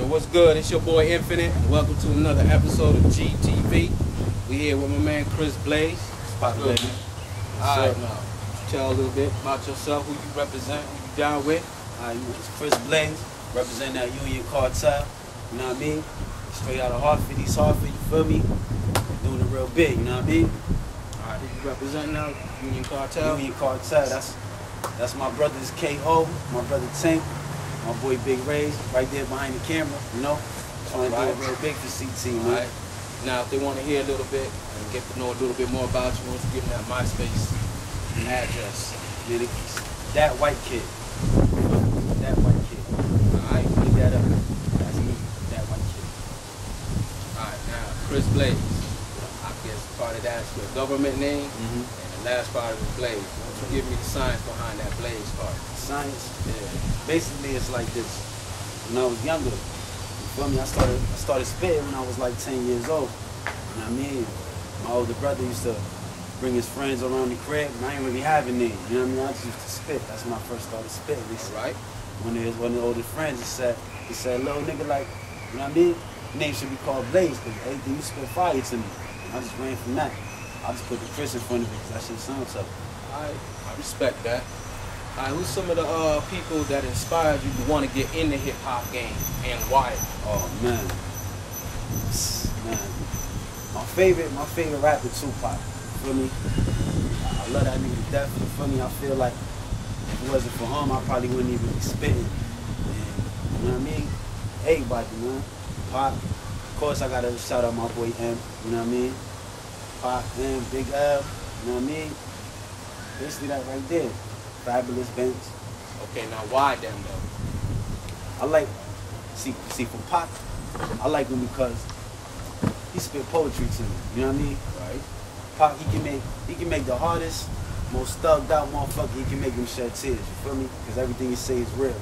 what's good? It's your boy Infinite. Welcome to another episode of GTV. We here with my man ChRiS BlAzE. Good, man. Alright, now tell a little bit about yourself, who you represent, who you down with. It's ChRiS BlAzE, representing that Union Cartel. You know what I mean? Straight out of Hartford, East Hartford, you feel me? Doing it real big, you know what I mean? Alright, who you representing now? Union Cartel? Union Cartel, that's my brothers K.O., my brother Tank, my boy Big Rays, right there behind the camera, you know? Trying to do it real big for CT, man. Alright. Now, if they want to hear a little bit and get to know a little bit more about you, why don't you give them that MySpace address? Yeah, that white kid. That white kid. Alright. Pick that up. That's me, that white kid. Alright, now, ChRiS BlAzE. I guess part of that's your government name, and the last part is BlAzE. Why don't you give me the science behind that BlAzE part? Science? Yeah. Basically, it's like this. When I was younger, you feel me? I started spitting when I was like 10 years old. You know what I mean? My older brother used to bring his friends around the crib, and I ain't really have a name. You know what I mean? I just used to spit. That's when I first started spitting. Right. One of the oldest friends, he said, little nigga, like, you know what I mean? Your name should be called BlAzE, because everything you spit fire to me. And I just ran from that. I just put the ChRiS in front of it, because that shit sounds tough. I respect that. Who's some of the people that inspired you to want to get in the hip-hop game, and why? Oh, man. My favorite rapper, Tupac. You feel me? I love that nigga to death. You feel me? I feel like if it wasn't for him, I probably wouldn't even be spitting. And, you know what I mean? Everybody, man. Pop. Of course, I gotta shout out my boy M. You know what I mean? Pop, M, Big L. You know what I mean? Basically that right there. Fabulous Benz. Okay, now why them though? I like, see for Pop, I like him because he spit poetry to me. You know what I mean? Right. Pop, he can make the hardest, most thugged out motherfucker. He can make them shed tears. You feel me? Because everything he say is real.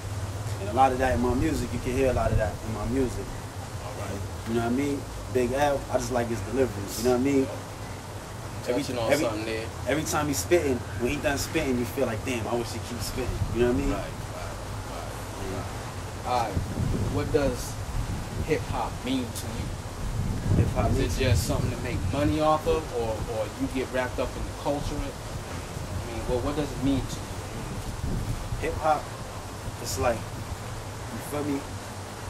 And a lot of that in my music, you can hear a lot of that in my music. All right. You know what I mean? Big L, I just like his deliveries. You know what I mean? Every time he's spitting, when he done spitting, you feel like, damn, I wish he keep spitting. You know what I mean? Right. Alright. What does hip-hop mean to you? Hip-hop is it just something to make money off of, or you get wrapped up in the culture? I mean, what does it mean to you? Hip-hop, it's like, you feel me?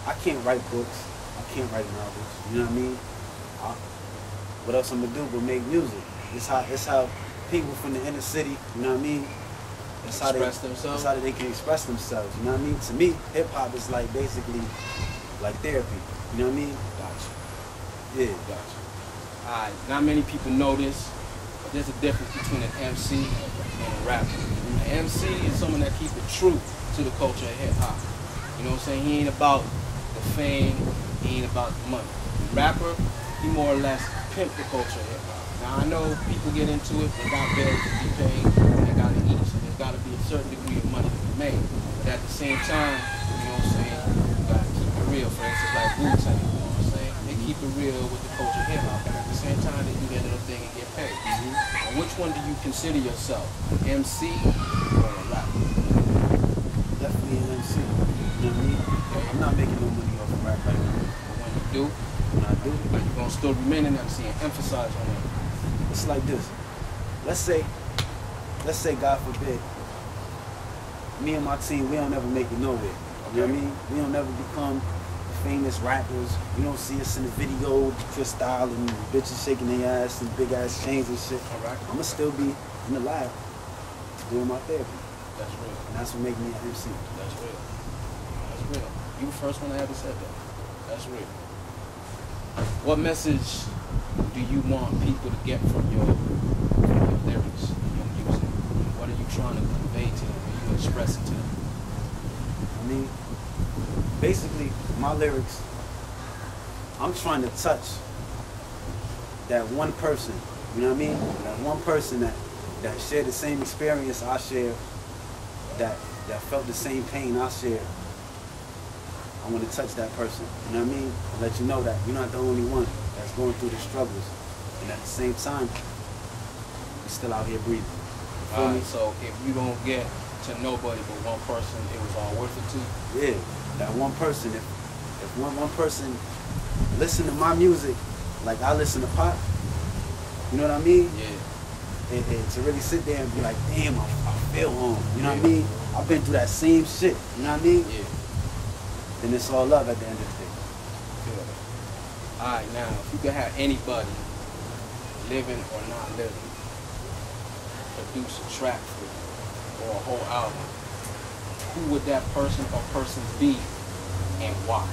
I can't write books. I can't write novels. You know what I mean? What else I'm gonna do but make music? It's how people from the inner city, you know what I mean? That's how they can express themselves, you know what I mean? To me, hip-hop is like basically like therapy, you know what I mean? Gotcha. Yeah. Gotcha. Alright, not many people know this, but there's a difference between an MC and a rapper. An MC is someone that keeps it true to the culture of hip-hop. You know what I'm saying? He ain't about the fame, he ain't about the money. The rapper, he more or less pimp the culture of hip-hop. Now I know people get into it, they got bills to be paid, they gotta eat, so there's gotta be a certain degree of money to be made. But at the same time, you know what I'm saying, you gotta keep it real. For instance, like Wu-Tang, you know what I'm saying? They keep it real with the culture of hip-hop, and at the same time they do their little thing and get paid. And which one do you consider yourself, an MC or a rapper? Definitely an MC, you know what I mean? Okay. I'm not making no money off of rap right now. But when you do, but you're gonna still remain an MC and emphasize on it. It's like this. Let's say, God forbid, me and my team, we don't ever make it nowhere. You know what I mean? We don't ever become famous rappers. You don't see us in the video with ChRiS style and bitches shaking their ass and big ass chains and shit. All right. I'ma still be in the lab doing my therapy. That's real. And that's what makes me an MC. That's real. That's real. You the first one I ever said that. That's real. What message do you want people to get from your lyrics, your music? What are you trying to convey to them? What are you expressing to them? I mean, basically, my lyrics, I'm trying to touch that one person, you know what I mean? That one person that shared the same experience I share, that felt the same pain I share. I want to touch that person, you know what I mean? And let you know that you're not the only one that's going through the struggles. And at the same time, you're still out here breathing. Feel me? So if you don't get to nobody but one person, it was all worth it to you? Yeah, that one person, if if one person listen to my music like I listen to pop, you know what I mean? Yeah. To really sit there and be like, damn, I feel home. You know what I mean? I've been through that same shit. You know what I mean? Yeah. Then it's all love at the end of the day. Yeah. All right, now if you could have anybody, living or not living, produce a track for you or a whole album, who would that person or persons be and why?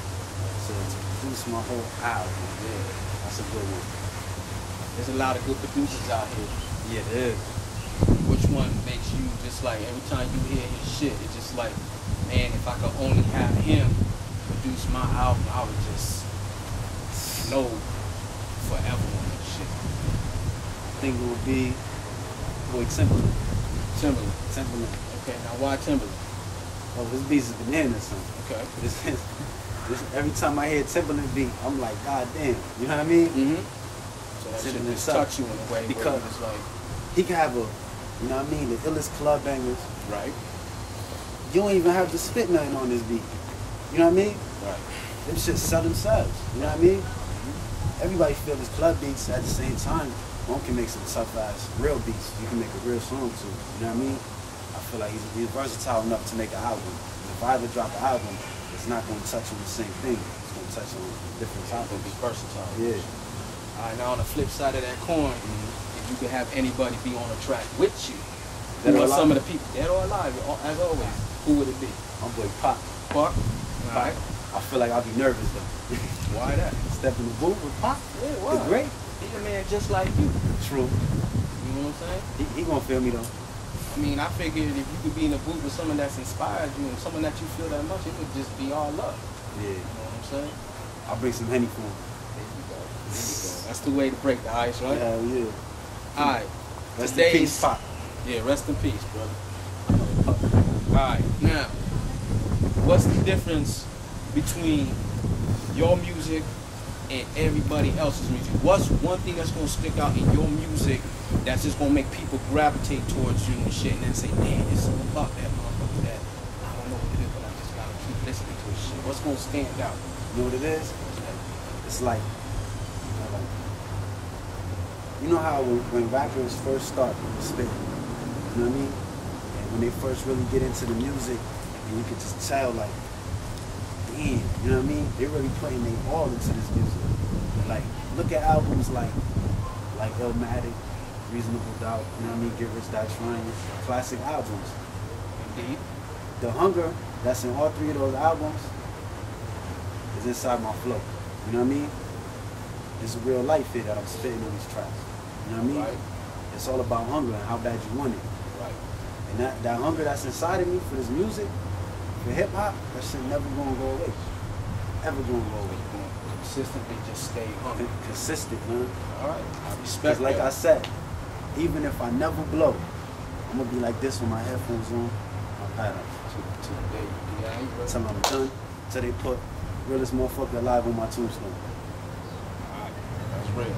So to produce my whole album, Yeah. that's a good one. There's a lot of good producers out here. Yeah, there is. Which one makes you just like, every time you hear his shit, it's just like, man, if I could only have him produce my album, I would just know forever on that shit. I think it would be boy Timberland. Timberland. Okay, now why Timberland? Oh, this beat's a banana or something. Okay. Every time I hear Timberland beat, I'm like, God damn. You know what I mean? Mm-hmm. So that shit just touch you in a way because where it's like, he can have a, you know what I mean, the illest club bangers. right? You don't even have to spit nothing on this beat. You know what I mean? Right. Them shit sell themselves. You know what I mean? Everybody feel his club beats at the same time. One can make some tough ass real beats. You can make a real song too. You know what I mean? I feel like he's versatile enough to make an album. And if I ever drop an album, it's not going to touch on the same thing. It's going to touch on different topics. Be versatile. Yeah. All right, now on the flip side of that coin, if you could have anybody be on a track with you, Dead who or are some of alive? the people, dead or alive, as always, who would it be? My boy Pop. Park? All right. I feel like I'll be nervous though. Why that? Step in the booth with Pop. Yeah, It's why? great. He's a man just like you. True. You know what I'm saying? He gonna feel me though. I mean, I figured if you could be in a booth with someone that's inspired you and someone that you feel that much, it would just be all love. Yeah. You know what I'm saying? I'll bring some Henny for him. There you go. There you go. That's the way to break the ice, right? Hell yeah. All right. Rest in peace, Pop. Yeah, rest in peace, brother. All right, now, what's the difference between your music and everybody else's music? What's one thing that's gonna stick out in your music that's just gonna make people gravitate towards you and shit, and then say, man, there's something about that motherfucker that I don't know what it is, but I just gotta keep listening to his shit. What's gonna stand out? You know what it is? It's like, you know how when rappers first start spitting, you know what I mean? And when they first really get into the music, and you can just tell like, damn, you know what I mean? They're really putting their all into this music. Like, look at albums like Illmatic, Reasonable Doubt, you know what I mean? Get Rich, Die Trying, classic albums. Indeed. The hunger that's in all three of those albums is inside my flow. You know what I mean? It's a real life here that I'm spitting on these tracks. You know what I mean? Right. It's all about hunger and how bad you want it. Right. And that hunger that's inside of me for this music, for hip hop, that shit never gonna go away. Ever gonna go away. You're gonna consistently just stay hungry. Consistent, man. All right. I respect Because like that. I said, even if I never blow, I'm gonna be like this with my headphones on, my pad up. To the day you die, brother. Till I'm done, till they put realest motherfucker alive on my tombstone. All right. That's real.